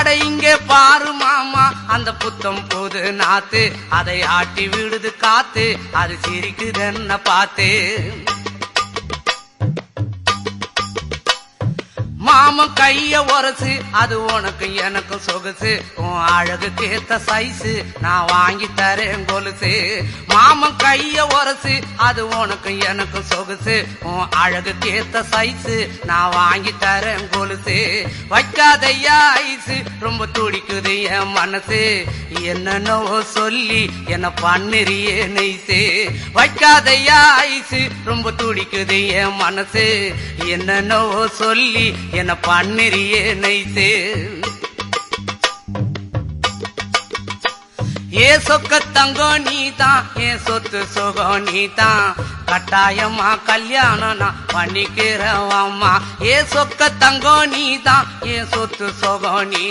அட இங்கே பாரு மாமா அந்த புத்தம் புது நாத்து, அதை ஆட்டி விடுது காத்து, அது சிரிக்குதுன்ன பார்த்து. மாமன் கைய உரசு, அது உனக்கு எனக்கு சொகுசு, உன் அழகுக்கு ஏத்த சைஸு நான் வாங்கி தரேன் கொலுசு. மாமன் கைய உரசு, அது உனக்கு எனக்கு சொகுசு, உன் அழகுக்கு ஏத்த சைஸு நான் வாங்கி தரேன் கொலுசு. வைக்காதையா ஐசு, ரொம்ப துடிக்குது என் மனசு, என்னன்னோ சொல்லி என்ன பண்ணுறியே நெய்சு. வைக்காதையா ஐசு, ரொம்ப துடிக்குது என் மனசு, என்னன்னோ சொல்லி என்ன பண்ணுறியே நைசு. ஏ சொக்க தங்கம் நீதான், ஏன் சொத்து சுகம் நீதான், கட்டாயமா கல்யாணம் நான் பண்ணிக்கிறவம்மா. ஏ சொக்க தங்கம் நீதான், ஏன் சொத்து சுகம் நீ